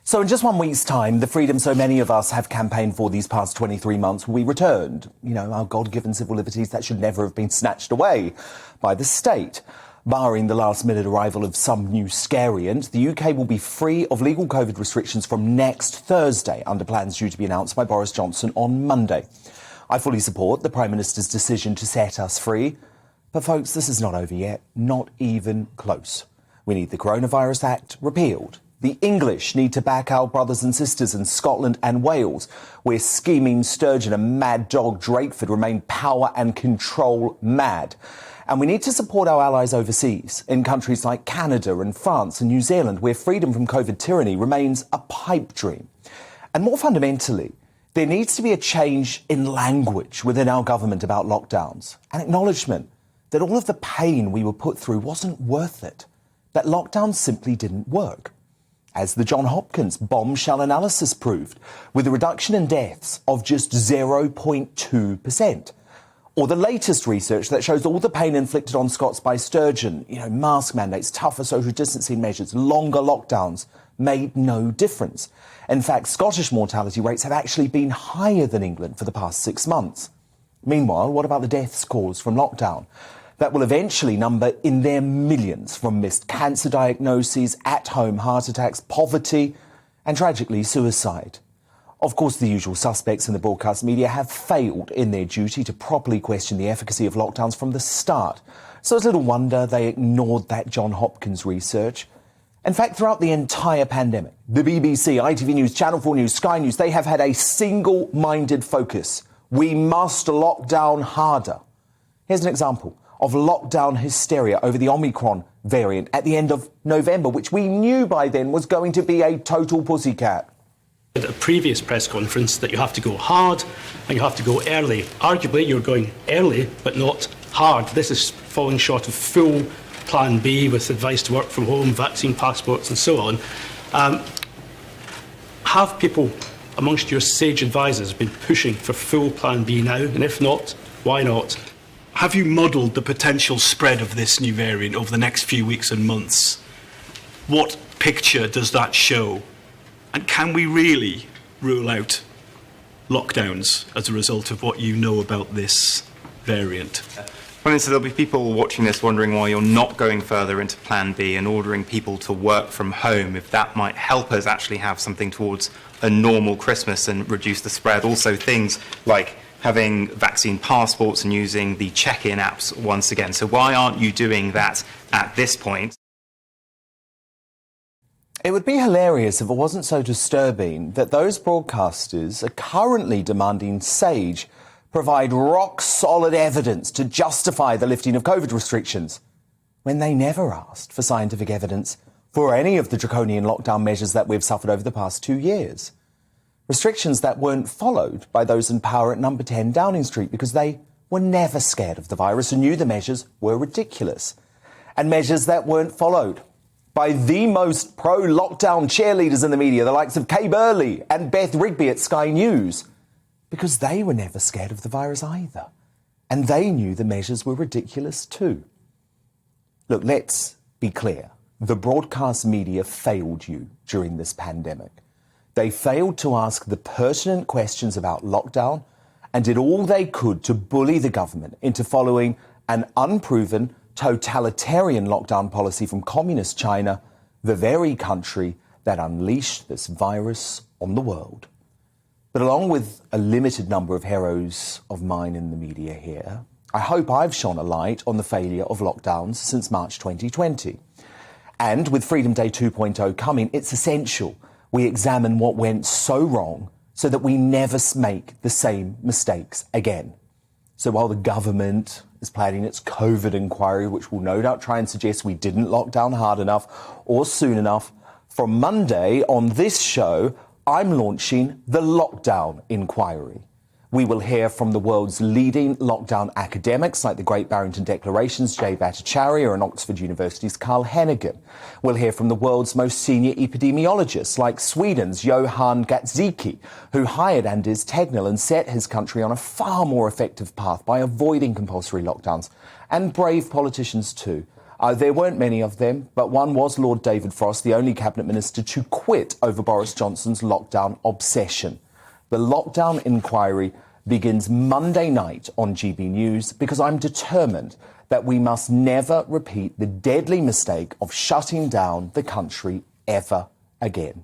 So in just 1 week's time, the freedom so many of us have campaigned for these past 23 months will be returned. You know, our God-given civil liberties that should never have been snatched away by the state. Barring the last-minute arrival of some new scariant, the UK will be free of legal COVID restrictions from next Thursday, under plans due to be announced by Boris Johnson on Monday. I fully support the Prime Minister's decision to set us free. But, folks, this is not over yet. Not even close. We need the Coronavirus Act repealed. The English need to back our brothers and sisters in Scotland and Wales, where scheming Sturgeon and mad dog Drakeford remain power and control mad. And we need to support our allies overseas, in countries like Canada and France and New Zealand, where freedom from COVID tyranny remains a pipe dream. And more fundamentally, there needs to be a change in language within our government about lockdowns, an acknowledgement that all of the pain we were put through wasn't worth it, that lockdowns simply didn't work. As the Johns Hopkins bombshell analysis proved, with a reduction in deaths of just 0.2%. Or the latest research that shows all the pain inflicted on Scots by Sturgeon, mask mandates, tougher social distancing measures, longer lockdowns, made no difference. In fact, Scottish mortality rates have actually been higher than England for the past 6 months. Meanwhile, what about the deaths caused from lockdown? That will eventually number in their millions from missed cancer diagnoses, at-home heart attacks, poverty, and tragically suicide. Of course, the usual suspects in the broadcast media have failed in their duty to properly question the efficacy of lockdowns from the start. So it's little wonder they ignored that Johns Hopkins research. In fact, throughout the entire pandemic, the BBC, ITV News, Channel 4 News, Sky News, they have had a single-minded focus. We must lock down harder. Here's an example of lockdown hysteria over the Omicron variant at the end of November, which we knew by then was going to be a total pussycat. At a previous press conference that you have to go hard and you have to go early. Arguably, you're going early, but not hard. This is falling short of full Plan B with advice to work from home, vaccine passports and so on. Have people amongst your sage advisors been pushing for full Plan B now? And if not, why not? Have you modelled the potential spread of this new variant over the next few weeks and months? What picture does that show? And can we really rule out lockdowns as a result of what you know about this variant? Well, so there'll be people watching this wondering why you're not going further into Plan B and ordering people to work from home, if that might help us actually have something towards a normal Christmas and reduce the spread. Also things like having vaccine passports and using the check-in apps once again. So why aren't you doing that at this point? It would be hilarious if it wasn't so disturbing that those broadcasters are currently demanding Sage provide rock-solid evidence to justify the lifting of COVID restrictions, when they never asked for scientific evidence for any of the draconian lockdown measures that we've suffered over the past 2 years. Restrictions that weren't followed by those in power at number 10 Downing Street because they were never scared of the virus and knew the measures were ridiculous. And measures that weren't followed by the most pro-lockdown cheerleaders in the media, the likes of Kay Burley and Beth Rigby at Sky News, because they were never scared of the virus either. And they knew the measures were ridiculous too. Look, let's be clear. The broadcast media failed you during this pandemic. They failed to ask the pertinent questions about lockdown and did all they could to bully the government into following an unproven totalitarian lockdown policy from communist China, the very country that unleashed this virus on the world. But along with a limited number of heroes of mine in the media here, I hope I've shone a light on the failure of lockdowns since March 2020. And with Freedom Day 2.0 coming, it's essential we examine what went so wrong so that we never make the same mistakes again. So while the government is planning its COVID inquiry, which will no doubt try and suggest we didn't lock down hard enough or soon enough, from Monday on this show, I'm launching the lockdown inquiry. We will hear from the world's leading lockdown academics like the Great Barrington Declaration's Jay Bhattacharya and Oxford University's Carl Hennigan. We'll hear from the world's most senior epidemiologists like Sweden's Johan Gatzicki, who hired Anders Tegnell and set his country on a far more effective path by avoiding compulsory lockdowns. And brave politicians too. There weren't many of them, but one was Lord David Frost, the only cabinet minister to quit over Boris Johnson's lockdown obsession. The lockdown inquiry begins Monday night on GBNews because I'm determined that we must never repeat the deadly mistake of shutting down the country ever again.